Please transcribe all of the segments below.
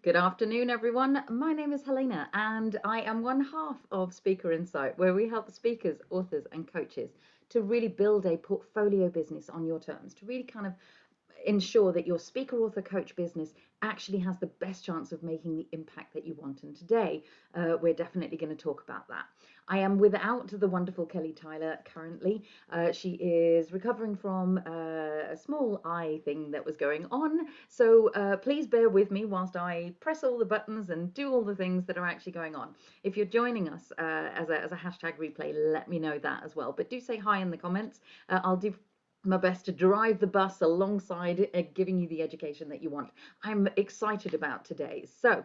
Good afternoon, everyone. My name is Helena, and I am one half of Speaker Insight, where we help speakers, authors, and coaches to really build a portfolio business on your terms, to really kind of ensure that your speaker, author, coach business actually has the best chance of making the impact that you want. And today, we're definitely going to talk about that. I am without the wonderful Kelly Tyler currently. She is recovering from a small eye thing that was going on. So please bear with me whilst I press all the buttons and do all the things that are actually going on. If you're joining us as a hashtag replay, let me know that as well. But do say hi in the comments. I'll do my best to drive the bus alongside giving you the education that you want. I'm excited about today. So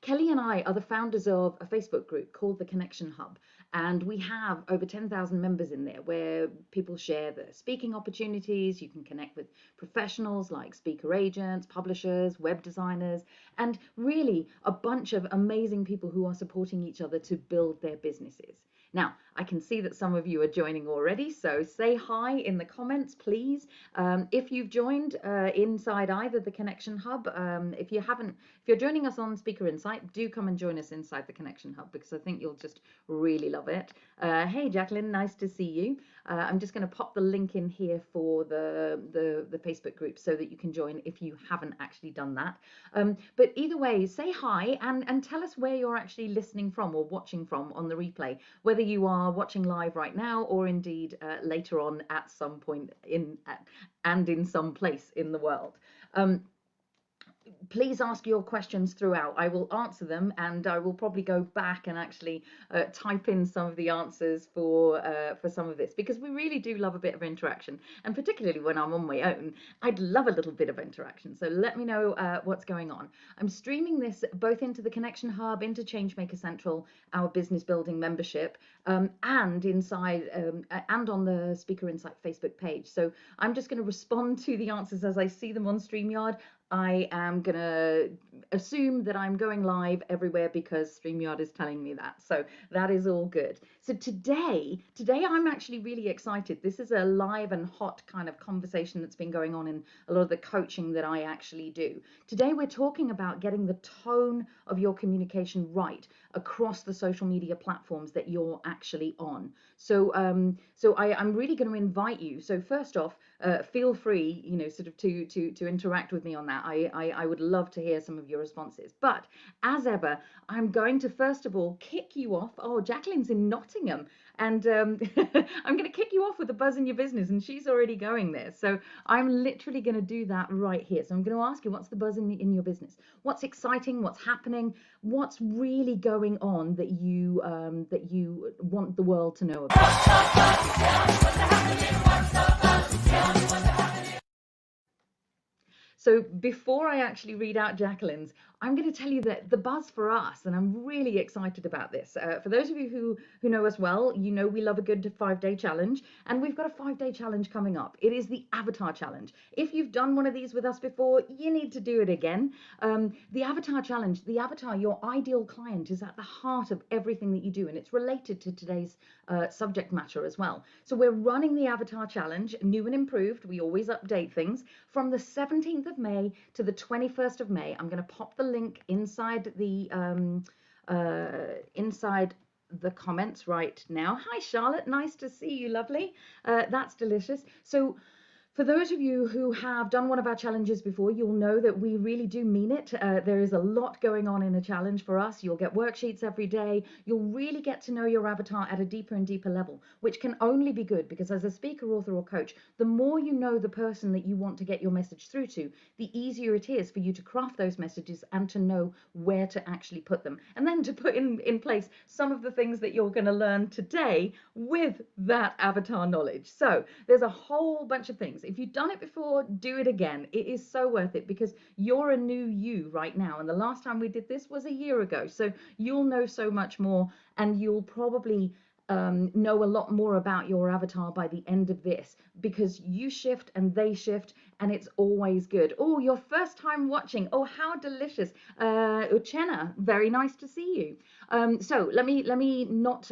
Kelly and I are the founders of a Facebook group called the Connection Hub, and we have over 10,000 members in there where people share their speaking opportunities. You can connect with professionals like speaker agents, publishers, web designers, and really a bunch of amazing people who are supporting each other to build their businesses. Now, I can see that some of you are joining already, so say hi in the comments, please. If you've joined inside either the Connection Hub, if you're joining us on Speaker Insight, do come and join us inside the Connection Hub, because I think you'll just really love it. Hey, Jacqueline, nice to see you. I'm just going to pop the link in here for the Facebook group so that you can join if you haven't actually done that. But either way, say hi and tell us where you're actually listening from or watching from on the replay, whether you are watching live right now or indeed later on at some point in some place in the world. Please ask your questions throughout. I will answer them, and I will probably go back and actually type in some of the answers for some of this, because we really do love a bit of interaction, and particularly when I'm on my own, I'd love a little bit of interaction. So let me know what's going on. I'm streaming this both into the Connection Hub, into Changemaker Central, our business building membership, and inside and on the Speaker Insight Facebook page. So I'm just going to respond to the answers as I see them on StreamYard. I am going to assume that I'm going live everywhere because StreamYard is telling me that. So that is all good. So today I'm actually really excited. This is a live and hot kind of conversation that's been going on in a lot of the coaching that I actually do. Today we're talking about getting the tone of your communication right across the social media platforms that you're actually on. So I'm really going to invite you. So first off, feel free, sort of to interact with me on that. I would love to hear some of your responses. But as ever, I'm going to first of all kick you off. Oh, Jacqueline's in Nottingham, and I'm going to kick you off with a buzz in your business, and she's already going there. So I'm literally going to do that right here. So I'm going to ask you, what's the buzz in your business? What's exciting? What's happening? What's really going on that you want the world to know about? So before I actually read out Jacqueline's, I'm going to tell you that the buzz for us, and I'm really excited about this. For those of you who know us well, you know we love a good 5-day challenge, and we've got a 5-day challenge coming up. It is the Avatar Challenge. If you've done one of these with us before, you need to do it again. The Avatar Challenge, the avatar, your ideal client, is at the heart of everything that you do, and it's related to today's subject matter as well. So we're running the Avatar Challenge, new and improved. We always update things, from the 17th of May to the 21st of May. I'm going to pop the link inside the comments right now. Hi Charlotte, nice to see you, lovely. That's delicious. So for those of you who have done one of our challenges before, you'll know that we really do mean it. There is a lot going on in a challenge for us. You'll get worksheets every day. You'll really get to know your avatar at a deeper and deeper level, which can only be good, because as a speaker, author, or coach, the more you know the person that you want to get your message through to, the easier it is for you to craft those messages and to know where to actually put them, and then to put in place some of the things that you're going to learn today with that avatar knowledge. So there's a whole bunch of things. If you've done it before, do it again. It is so worth it, because you're a new you right now. And the last time we did this was a year ago. So you'll know so much more, and you'll probably know a lot more about your avatar by the end of this, because you shift and they shift, and it's always good. Oh, your first time watching. Oh, how delicious. Uchenna, very nice to see you. So let me not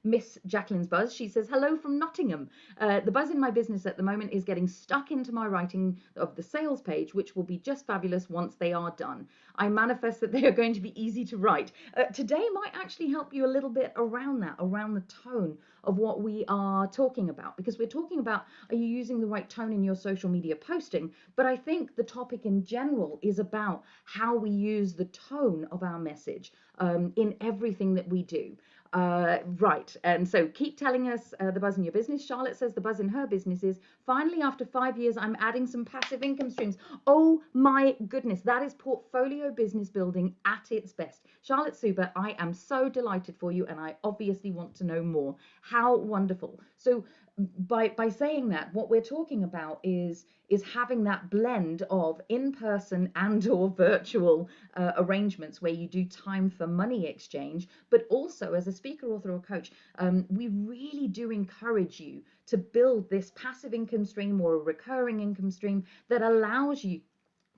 miss Jacqueline's buzz. She says, hello from Nottingham. The buzz in my business at the moment is getting stuck into my writing of the sales page, which will be just fabulous once they are done. I manifest that they are going to be easy to write. Today might actually help you a little bit around that, around the tone of what we are talking about, because we're talking about, are you using the right tone in your social media posting? But I think the topic in general is about how we use the tone of our message in everything that we do. Right, and so keep telling us the buzz in your business. Charlotte says the buzz in her business is, finally, after 5 years, I'm adding some passive income streams. Oh my goodness, that is portfolio business building at its best. Charlotte Suber, I am so delighted for you, and I obviously want to know more. How wonderful. So by saying that, what we're talking about is having that blend of in-person and or virtual arrangements where you do time for money exchange, but also as a speaker, author, or coach, we really do encourage you to build this passive income stream or a recurring income stream that allows you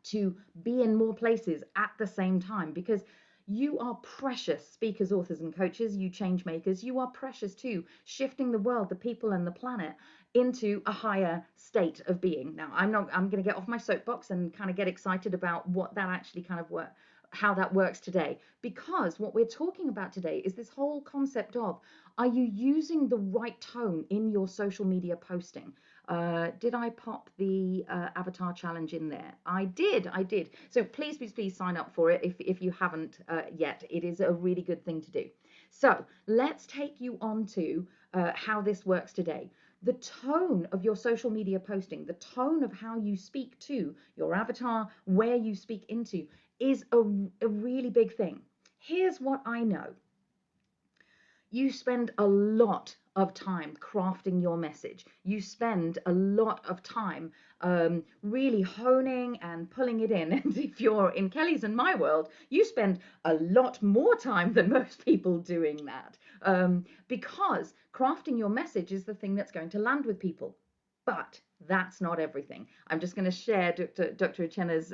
to be in more places at the same time, because you are precious, speakers, authors, and coaches, you change makers. You are precious too, shifting the world, the people, and the planet into a higher state of being. Now, I'm going to get off my soapbox and kind of get excited about what that actually kind of how that works today, because what we're talking about today is this whole concept of, are you using the right tone in your social media posting? Did I pop the avatar challenge in there? I did. So please sign up for it if you haven't yet. It is a really good thing to do. So let's take you on to how this works today. The tone of your social media posting, the tone of how you speak to your avatar, where you speak into, is a really big thing. Here's what I know. You spend a lot of time crafting your message. You spend a lot of time really honing and pulling it in. And if you're in Kelly's and my world, you spend a lot more time than most people doing that, because crafting your message is the thing that's going to land with people. But that's not everything. I'm just going to share Dr. Uchenna's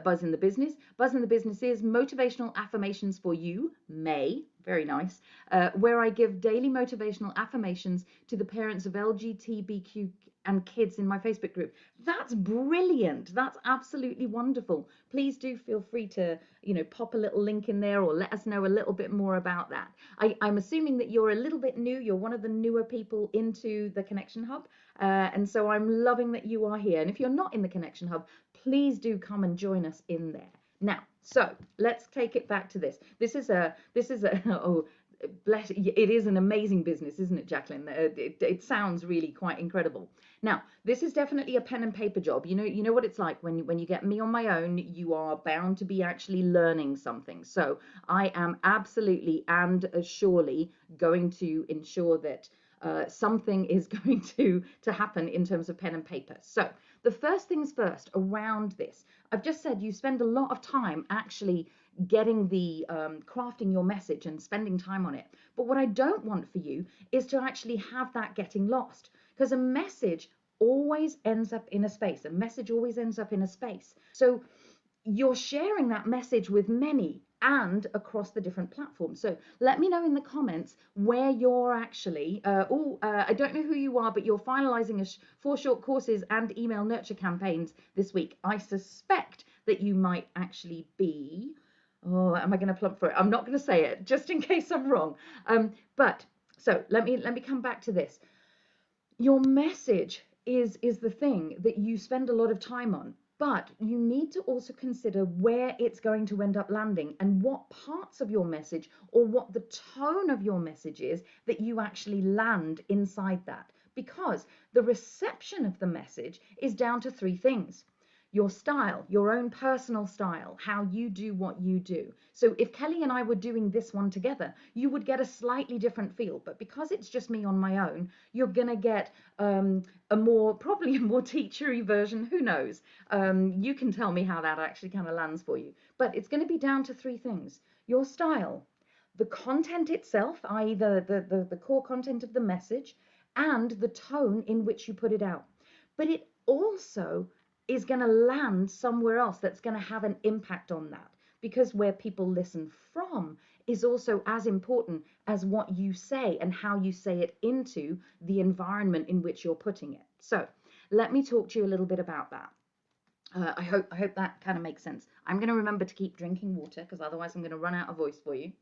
buzz in the business. Buzz in the business is motivational affirmations for you, May, very nice, where I give daily motivational affirmations to the parents of LGBTQ and kids in my Facebook group. That's brilliant. That's absolutely wonderful. Please do feel free to, pop a little link in there or let us know a little bit more about that. I'm assuming that you're a little bit new. You're one of the newer people into the Connection Hub. And so I'm loving that you are here. And if you're not in the Connection Hub, please do come and join us in there. Now, so let's take it back to this. This is a oh, bless it is an amazing business, isn't it, Jacqueline? It sounds really quite incredible. Now, this is definitely a pen and paper job. You know what it's like when you get me on my own. You are bound to be actually learning something. So I am absolutely and surely going to ensure that something is going to happen in terms of pen and paper. So the first things first around this, I've just said you spend a lot of time actually getting the crafting your message and spending time on it. But what I don't want for you is to actually have that getting lost, because a message always ends up in a space. A message always ends up in a space. So you're sharing that message with many and across the different platforms. So let me know in the comments where you're actually, I don't know who you are, but you're finalizing 4 short courses and email nurture campaigns this week. I suspect that you might actually be, oh, am I going to plump for it? I'm not going to say it just in case I'm wrong. But so let me come back to this. Your message is the thing that you spend a lot of time on. But you need to also consider where it's going to end up landing and what parts of your message or what the tone of your message is that you actually land inside that. Because the reception of the message is down to 3 things. Your style, your own personal style, how you do what you do. So if Kelly and I were doing this one together, you would get a slightly different feel. But because it's just me on my own, you're going to get probably a more teachery version. Who knows? You can tell me how that actually kind of lands for you. But it's going to be down to 3 things. Your style, the content itself, i.e. the core content of the message, and the tone in which you put it out. But it also is going to land somewhere else that's going to have an impact on that, because where people listen from is also as important as what you say and how you say it into the environment in which you're putting it. So let me talk to you a little bit about that. I hope that kind of makes sense. I'm going to remember to keep drinking water, because otherwise I'm going to run out of voice for you.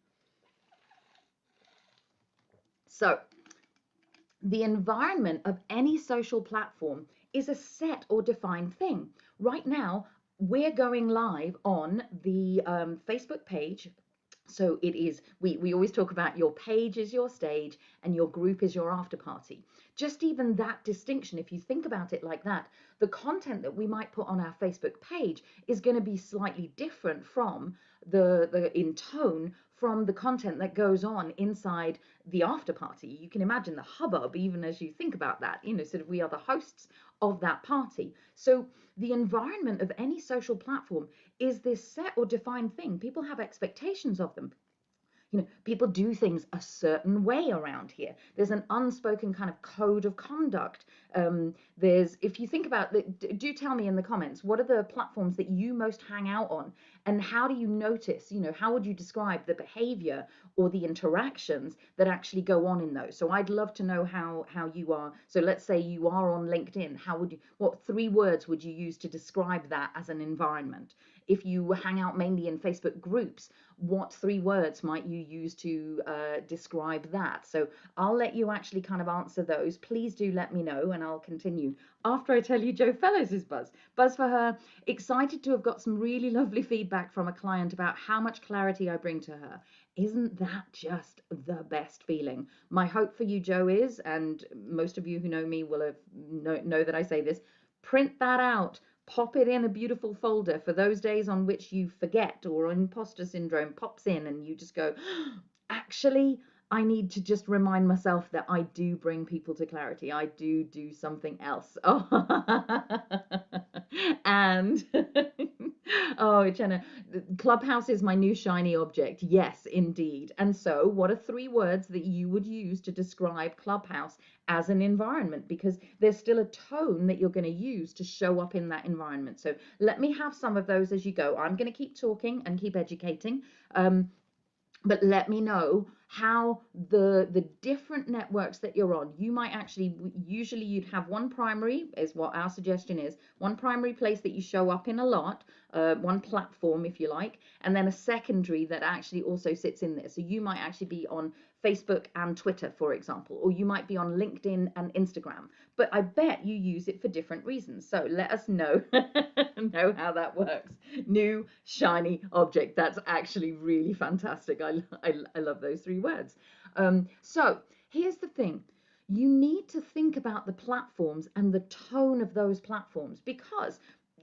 So the environment of any social platform is a set or defined thing. Right now, we're going live on the Facebook page. So it is, we always talk about your page is your stage and your group is your after party. Just even that distinction, if you think about it like that, the content that we might put on our Facebook page is going to be slightly different from the in tone from the content that goes on inside the after party. You can imagine the hubbub, even as you think about that, sort of we are the hosts of that party. So the environment of any social platform is this set or defined thing. People have expectations of them. People do things a certain way around here. There's an unspoken kind of code of conduct. If you think about it, do tell me in the comments, what are the platforms that you most hang out on? And how do you notice, how would you describe the behavior or the interactions that actually go on in those? So I'd love to know how you are. So let's say you are on LinkedIn. What 3 words would you use to describe that as an environment? If you hang out mainly in Facebook groups, what 3 words might you use to describe that? So I'll let you actually kind of answer those. Please do let me know, and I'll continue after I tell you Jo Fellows' buzz. Buzz for her. Excited to have got some really lovely feedback from a client about how much clarity I bring to her. Isn't that just the best feeling? My hope for you, Jo, is, and most of you who know me will have know that I say this, print that out. Pop it in a beautiful folder for those days on which you forget or imposter syndrome pops in and you just go, actually, I need to just remind myself that I do bring people to clarity. I do something else. Oh, and oh, Jenna, Clubhouse is my new shiny object. Yes, indeed. And so what are 3 words that you would use to describe Clubhouse as an environment? Because there's still a tone that you're going to use to show up in that environment. So let me have some of those as you go. I'm going to keep talking and keep educating. But let me know how the different networks that you're on, you might actually, usually you'd have one primary, is what our suggestion is, one primary place that you show up in a lot, one platform if you like, and then a secondary that actually also sits in there. So you might actually be on Facebook and Twitter, for example, or you might be on LinkedIn and Instagram, but I bet you use it for different reasons. So let us know, know how that works. New shiny object. That's actually really fantastic. I love those 3 words. So here's the thing. You need to think about the platforms and the tone of those platforms, because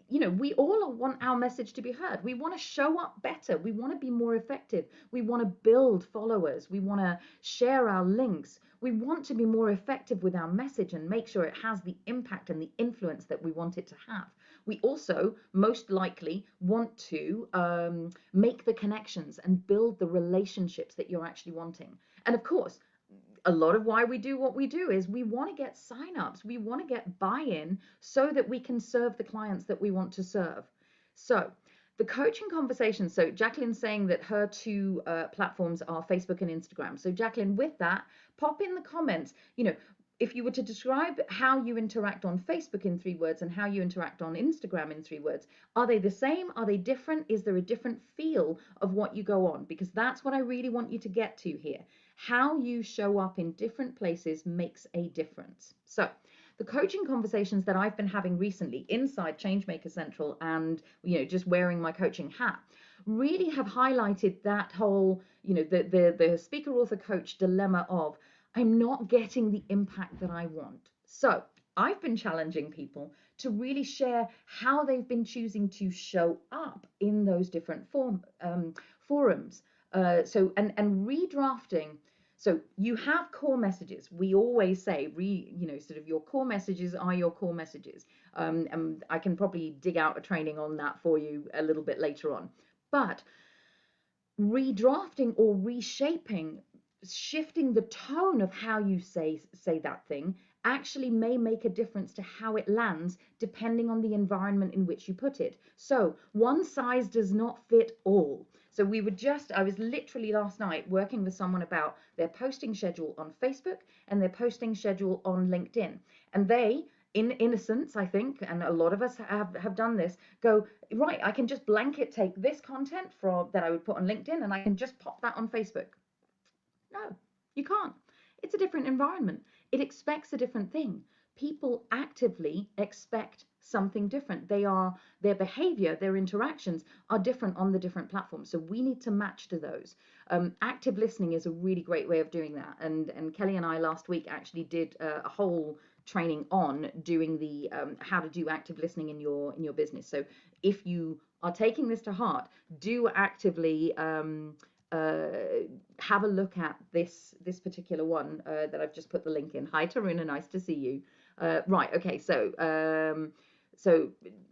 we all want our message to be heard. We want to show up better. We want to be more effective. We want to build followers. We want to share our links. We want to be more effective with our message and make sure it has the impact and the influence that we want it to have. We also most likely want to make the connections and build the relationships that you're actually wanting. And of course, a lot of why we do what we do is we want to get signups. We want to get buy-in so that we can serve the clients that we want to serve. So the coaching conversation. So Jacqueline's saying that her 2 platforms are Facebook and Instagram. So Jacqueline, with that, pop in the comments, if you were to describe how you interact on Facebook in 3 words and how you interact on Instagram in 3 words, are they the same? Are they different? Is there a different feel of what you go on? Because that's what I really want you to get to here. How you show up in different places makes a difference. So the coaching conversations that I've been having recently inside Changemaker Central and, just wearing my coaching hat really have highlighted that whole, the speaker, author, coach dilemma of, I'm not getting the impact that I want. So I've been challenging people to really share how they've been choosing to show up in those different forums. And redrafting. So you have core messages. We always say, sort of your core messages are your core messages. And I can probably dig out a training on that for you a little bit later on. But redrafting or reshaping, shifting the tone of how you say that thing actually may make a difference to how it lands depending on the environment in which you put it. So one size does not fit all. So I was literally last night working with someone about their posting schedule on Facebook and their posting schedule on LinkedIn. And they, in innocence, I think, and a lot of us have done this, go, right, I can just blanket take this content from that I would put on LinkedIn and I can just pop that on Facebook. No, you can't. It's a different environment. It expects a different thing. People actively expect something different. Their behavior, their interactions are different on the different platforms. So we need to match to those. Active listening is a really great way of doing that. And Kelly and I last week actually did a whole training on doing the how to do active listening in your business. So if you are taking this to heart, do actively have a look at this particular one that I've just put the link in. Hi Taruna, nice to see you. Right, okay, so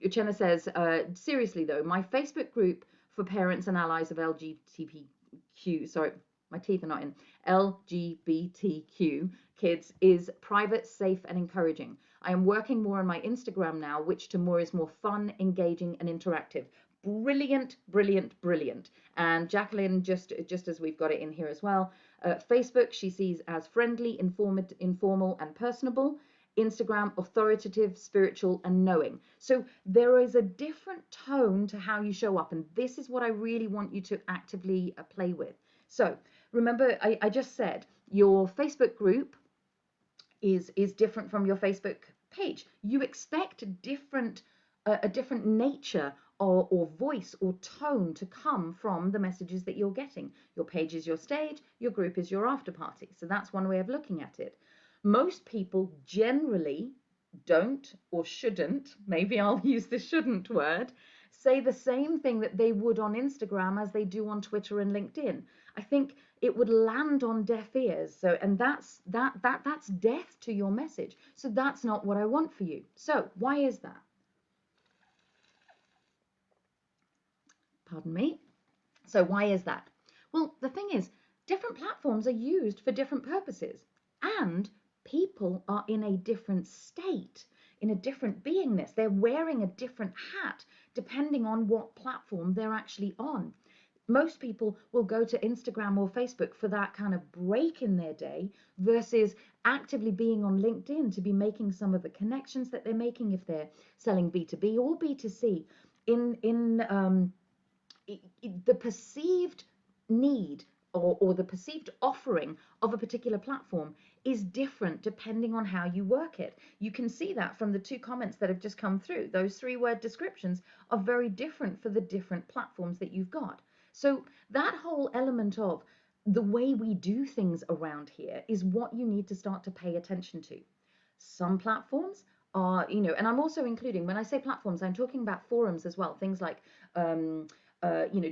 Uchenna says, seriously though, my Facebook group for parents and allies of LGBTQ, sorry, my teeth are not in, LGBTQ kids is private, safe, and encouraging. I am working more on my Instagram now, which to more is more fun, engaging, and interactive. Brilliant, brilliant, brilliant. And Jacqueline, just as we've got it in here as well, Facebook she sees as friendly, informal, and personable. Instagram, authoritative, spiritual, and knowing. So there is a different tone to how you show up, and this is what I really want you to actively play with. So remember, I just said your Facebook group is different from your Facebook page. You expect a different nature or voice or tone to come from the messages that you're getting. Your page is your stage, your group is your after party. So that's one way of looking at it. Most people generally don't or shouldn't, maybe I'll use the shouldn't word, say the same thing that they would on Instagram as they do on Twitter and LinkedIn. I think it would land on deaf ears. So, and that's death to your message. So that's not what I want for you. So why is that? Pardon me. So why is that? Well, the thing is, different platforms are used for different purposes, and people are in a different state, in a different beingness. They're wearing a different hat depending on what platform they're actually on. Most people will go to Instagram or Facebook for that kind of break in their day versus actively being on LinkedIn to be making some of the connections that they're making if they're selling B2B or B2C in the perceived need or the perceived offering of a particular platform is different depending on how you work it. You can see that from the two comments that have just come through. Those 3-word descriptions are very different for the different platforms that you've got. So that whole element of the way we do things around here is what you need to start to pay attention to. Some platforms are, and I'm also including, when I say platforms, I'm talking about forums as well. Things like,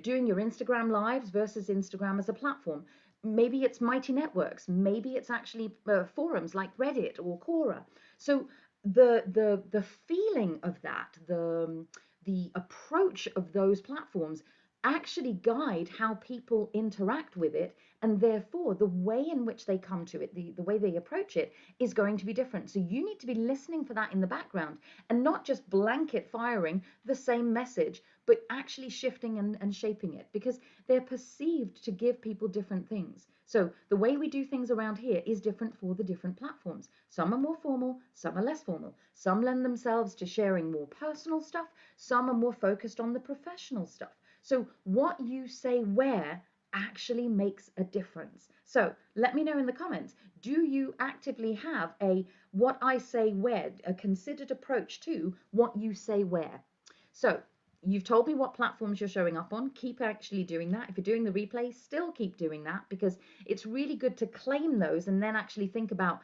doing your Instagram lives versus Instagram as a platform. Maybe it's Mighty Networks. Maybe it's actually forums like Reddit or Quora. So the feeling of that, the approach of those platforms actually guide how people interact with it, and therefore the way in which they come to it, the way they approach it is going to be different. So you need to be listening for that in the background and not just blanket firing the same message, but actually shifting and shaping it, because they're perceived to give people different things. So the way we do things around here is different for the different platforms. Some are more formal, some are less formal. Some lend themselves to sharing more personal stuff, some are more focused on the professional stuff. So what you say where actually makes a difference. So let me know in the comments, do you actively have a what I say where, a considered approach to what you say where? So you've told me what platforms you're showing up on. Keep actually doing that. If you're doing the replay, still keep doing that, because it's really good to claim those and then actually think about,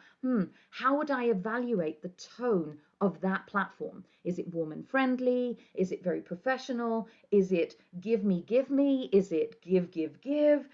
how would I evaluate the tone of that platform? Is it warm and friendly? Is it very professional? Is it give me, give me? Is it give, give, give?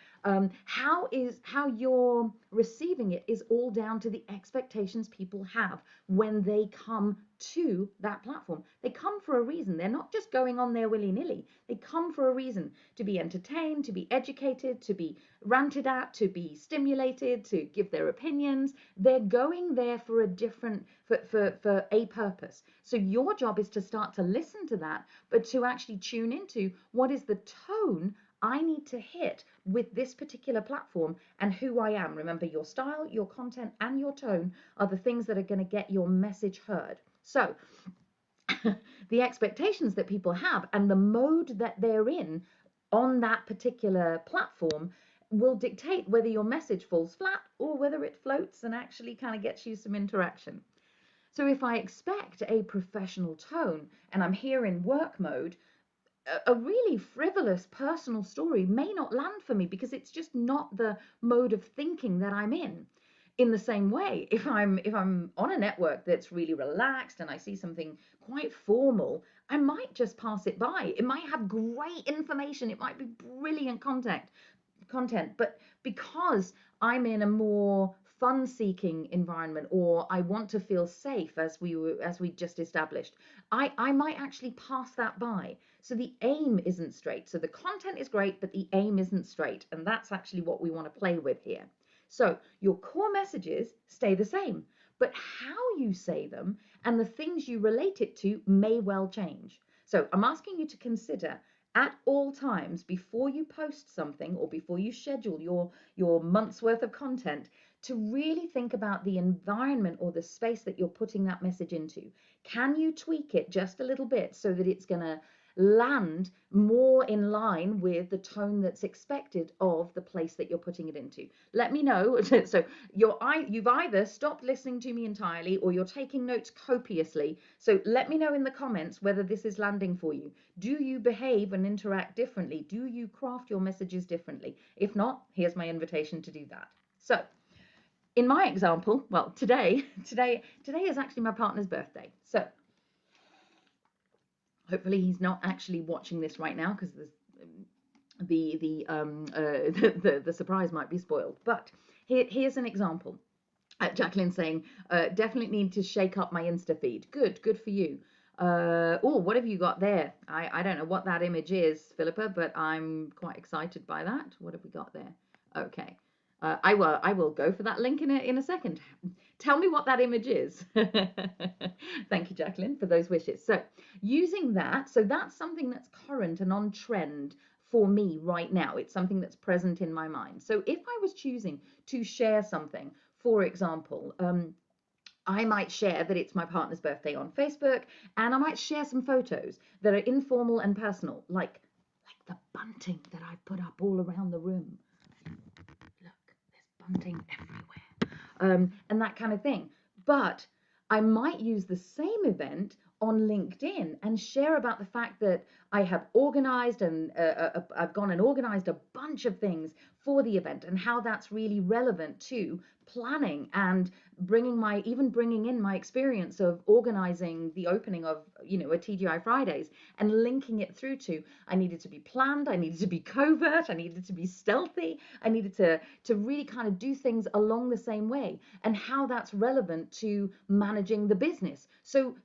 How you're receiving it is all down to the expectations people have when they come to that platform. They come for a reason. They're not just going on there willy-nilly. They come for a reason, to be entertained, to be educated, to be ranted at, to be stimulated, to give their opinions. They're going there for a different, for a purpose. So your job is to start to listen to that, but to actually tune into what is the tone I need to hit with this particular platform and who I am. Remember, your style, your content, and your tone are the things that are going to get your message heard. So the expectations that people have and the mode that they're in on that particular platform will dictate whether your message falls flat or whether it floats and actually kind of gets you some interaction. So if I expect a professional tone and I'm here in work mode, a really frivolous personal story may not land for me because it's just not the mode of thinking that I'm in. In the same way, if I'm on a network that's really relaxed and I see something quite formal, I might just pass it by. It might have great information, it might be brilliant content, but because I'm in a more fun-seeking environment, or I want to feel safe, as we just established, I might actually pass that by. So the aim isn't straight. So the content is great, but the aim isn't straight, and that's actually what we want to play with here. So your core messages stay the same, but how you say them and the things you relate it to may well change. So I'm asking you to consider at all times before you post something or before you schedule your month's worth of content to really think about the environment or the space that you're putting that message into. Can you tweak it just a little bit so that it's going to land more in line with the tone that's expected of the place that you're putting it into? Let me know. So you've either stopped listening to me entirely or you're taking notes copiously. So let me know in the comments whether this is landing for you. Do you behave and interact differently? Do you craft your messages differently? If not, here's my invitation to do that. So in my example, well, today is actually my partner's birthday. So hopefully he's not actually watching this right now because the surprise might be spoiled. But here's an example. Jacqueline saying, definitely need to shake up my Insta feed. Good for you. Oh, what have you got there? I don't know what that image is, Philippa, but I'm quite excited by that. What have we got there? Okay. I will go for that link in a second. Tell me what that image is. Thank you, Jacqueline, for those wishes. So using that, so that's something that's current and on trend for me right now. It's something that's present in my mind. So if I was choosing to share something, for example, I might share that it's my partner's birthday on Facebook, and I might share some photos that are informal and personal, like the bunting that I put up all around the room. Look, there's bunting everywhere, and that kind of thing. But I might use the same event on LinkedIn and share about the fact that I have organized and I've gone and organized a bunch of things for the event and how that's really relevant to planning and bringing in my experience of organizing the opening of a TGI Fridays and linking it through to I needed to be planned, I needed to be covert, I needed to be stealthy, I needed to really kind of do things along the same way and how that's relevant to managing the business. So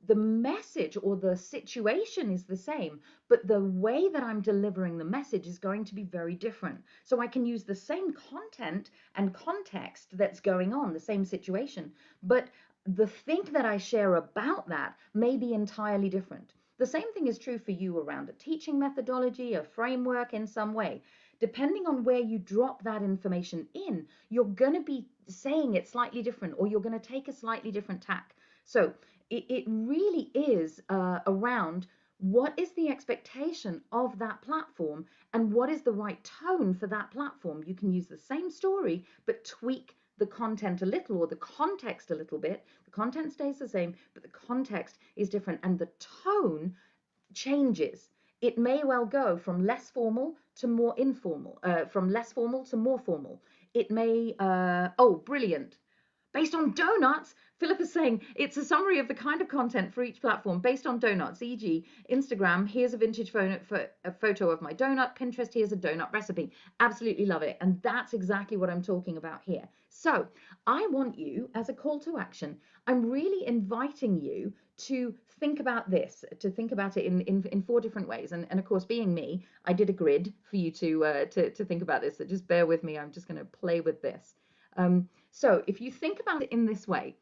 the message or the situation is the same, but the way that I'm delivering the message is going to be very different. So I can use the same content and context that's going on, the same situation, but the thing that I share about that may be entirely different. The same thing is true for you around a teaching methodology, a framework in some way. Depending on where you drop that information in, you're going to be saying it slightly different, or you're going to take a slightly different tack. So it really is around what is the expectation of that platform and what is the right tone for that platform. You can use the same story, but tweak the content a little or the context a little bit. The content stays the same, but the context is different and the tone changes. It may well go from less formal to more informal, from less formal to more formal. It may, oh, brilliant. Based on donuts, Philip is saying it's a summary of the kind of content for each platform based on donuts, e.g. Instagram, here's a vintage photo of my donut, Pinterest, here's a donut recipe. Absolutely love it. And that's exactly what I'm talking about here. So I want you, as a call to action, I'm really inviting you to think about this, to think about it in four different ways. And of course, being me, I did a grid for you to think about this. So just bear with me. I'm just going to play with this. So if you think about it in this way,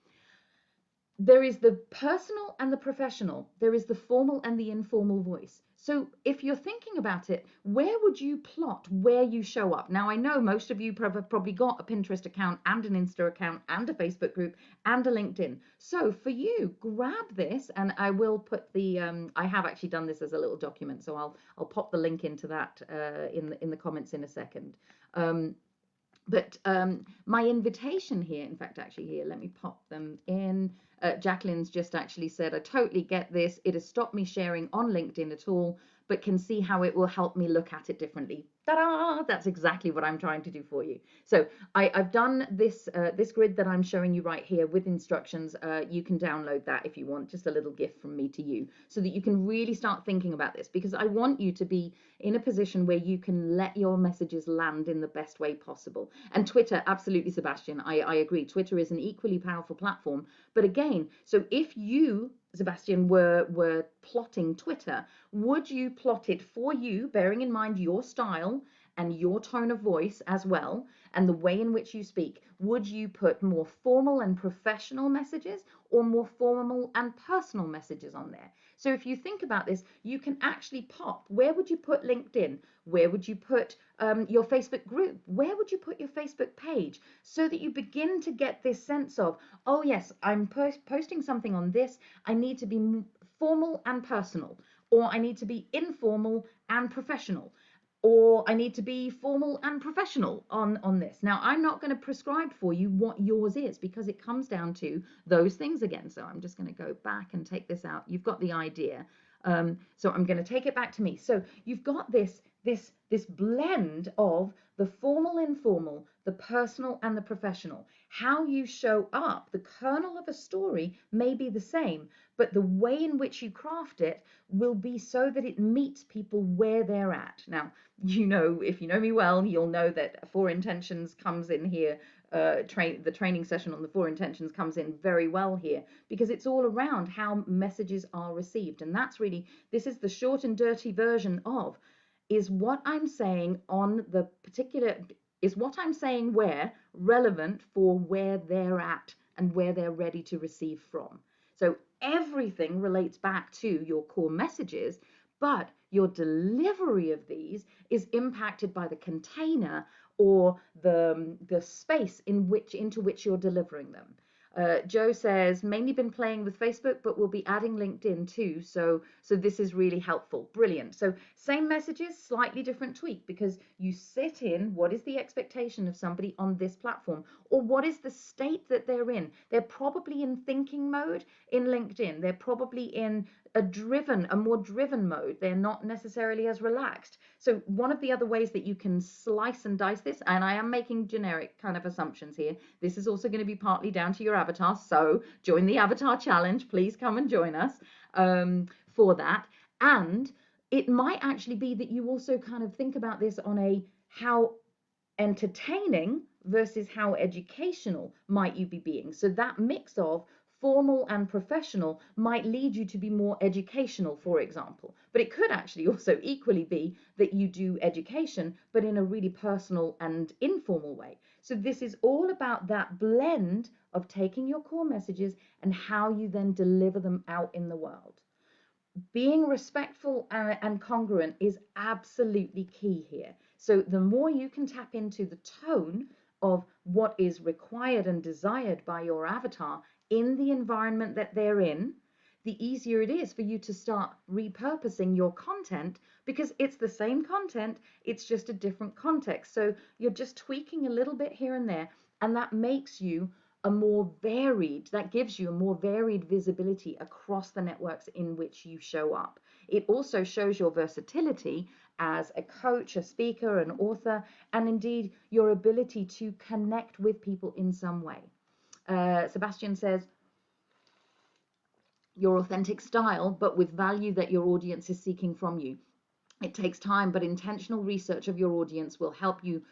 there is the personal and the professional. There is the formal and the informal voice. So if you're thinking about it, where would you plot where you show up? Now, I know most of you have probably got a Pinterest account and an Insta account and a Facebook group and a LinkedIn. So for you, grab this, and I will put the, I have actually done this as a little document, so I'll pop the link into that in the comments in a second. But my invitation here, in fact, actually here, let me pop them in. Jacqueline's just actually said, I totally get this. It has stopped me sharing on LinkedIn at all, but can see how it will help me look at it differently. Ta-da! That's exactly what I'm trying to do for you. So I've done this this grid that I'm showing you right here with instructions. You can download that if you want, just a little gift from me to you, so that you can really start thinking about this, because I want you to be in a position where you can let your messages land in the best way possible. And Twitter, absolutely, Sebastian, I agree. Twitter is an equally powerful platform. But again, so if you, Sebastian, were plotting Twitter, would you plot it for you, bearing in mind your style and your tone of voice as well, and the way in which you speak? Would you put more formal and professional messages or more formal and personal messages on there? So if you think about this, you can actually pop, where would you put LinkedIn? Where would you put your Facebook group? Where would you put your Facebook page? So that you begin to get this sense of, oh yes, I'm posting something on this. I need to be formal and personal, or I need to be informal and professional, or I need to be formal and professional on this. Now, I'm not going to prescribe for you what yours is, because it comes down to those things again. So I'm just going to go back and take this out. You've got the idea. So I'm going to take it back to me. So you've got this blend of the formal, informal, the personal and the professional. How you show up, the kernel of a story may be the same, but the way in which you craft it will be so that it meets people where they're at. Now, you know, if you know me well, you'll know that Four Intentions comes in here. The training session on the Four Intentions comes in very well here, because it's all around how messages are received. And that's really, this is the short and dirty version of, is what I'm saying on the particular, is what I'm saying where relevant for where they're at and where they're ready to receive from. So everything relates back to your core messages, but your delivery of these is impacted by the container or the space into which you're delivering them. Joe says, mainly been playing with Facebook, but we'll be adding LinkedIn too. So this is really helpful. Brilliant. So same messages, slightly different tweak, because you sit in what is the expectation of somebody on this platform, or what is the state that they're in. They're probably in thinking mode in LinkedIn. They're probably in a more driven mode. They're not necessarily as relaxed. So one of the other ways that you can slice and dice this, and I am making generic kind of assumptions here, this is also going to be partly down to your avatar. So join the avatar challenge. Please come and join us for that. And it might actually be that you also kind of think about this on a how entertaining versus how educational might you be being. So that mix of formal and professional might lead you to be more educational, for example. But it could actually also equally be that you do education, but in a really personal and informal way. So this is all about that blend of taking your core messages and how you then deliver them out in the world. Being respectful and congruent is absolutely key here. So the more you can tap into the tone of what is required and desired by your avatar in the environment that they're in, the easier it is for you to start repurposing your content, because it's the same content, it's just a different context. So you're just tweaking a little bit here and there, and that makes you that gives you a more varied visibility across the networks in which you show up. It also shows your versatility as a coach, a speaker, an author, and indeed your ability to connect with people in some way. Sebastian says, your authentic style, but with value that your audience is seeking from you. It takes time, but intentional research of your audience will help you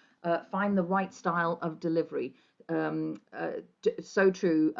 find the right style of delivery. So true.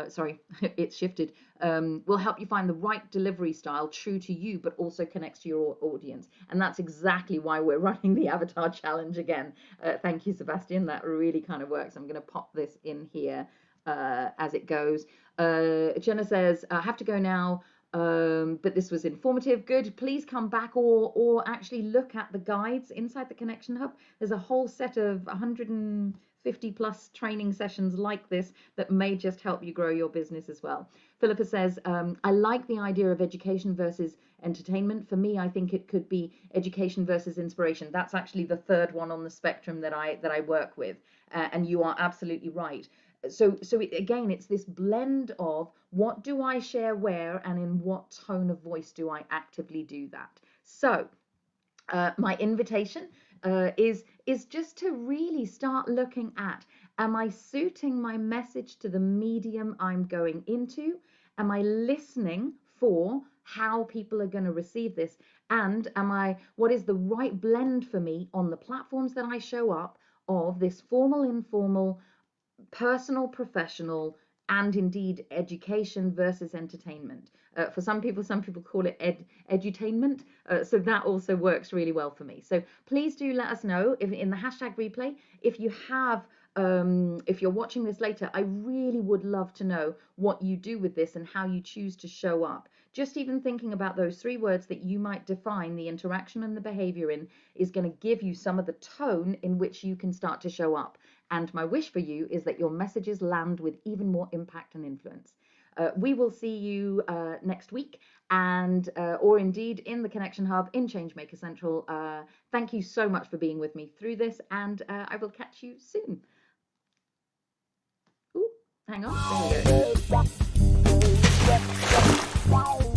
Sorry, it's shifted. Will help you find the right delivery style true to you, but also connects to your audience. And that's exactly why we're running the Avatar Challenge again. Thank you, Sebastian. That really kind of works. I'm going to pop this in here as it goes. Jenna says, I have to go now. But this was informative. Good. Please come back or actually look at the guides inside the Connection Hub. There's a whole set of 150 plus training sessions like this that may just help you grow your business as well. Philippa says, I like the idea of education versus entertainment. For me, I think it could be education versus inspiration. That's actually the third one on the spectrum that I work with. And you are absolutely right. So again, it's this blend of what do I share where and in what tone of voice do I actively do that. So my invitation is just to really start looking at, am I suiting my message to the medium I'm going into? Am I listening for how people are going to receive this? And what is the right blend for me on the platforms that I show up of this formal, informal, personal, professional, and indeed education versus entertainment. For some people call it edutainment. So that also works really well for me. So please do let us know if in the hashtag replay, if you have, if you're watching this later, I really would love to know what you do with this and how you choose to show up. Just even thinking about those 3 words that you might define the interaction and the behavior in is going to give you some of the tone in which you can start to show up. And my wish for you is that your messages land with even more impact and influence. We will see you next week and or indeed in the Connection Hub in Changemaker Central. Thank you so much for being with me through this, and I will catch you soon. Ooh, hang on. There we go.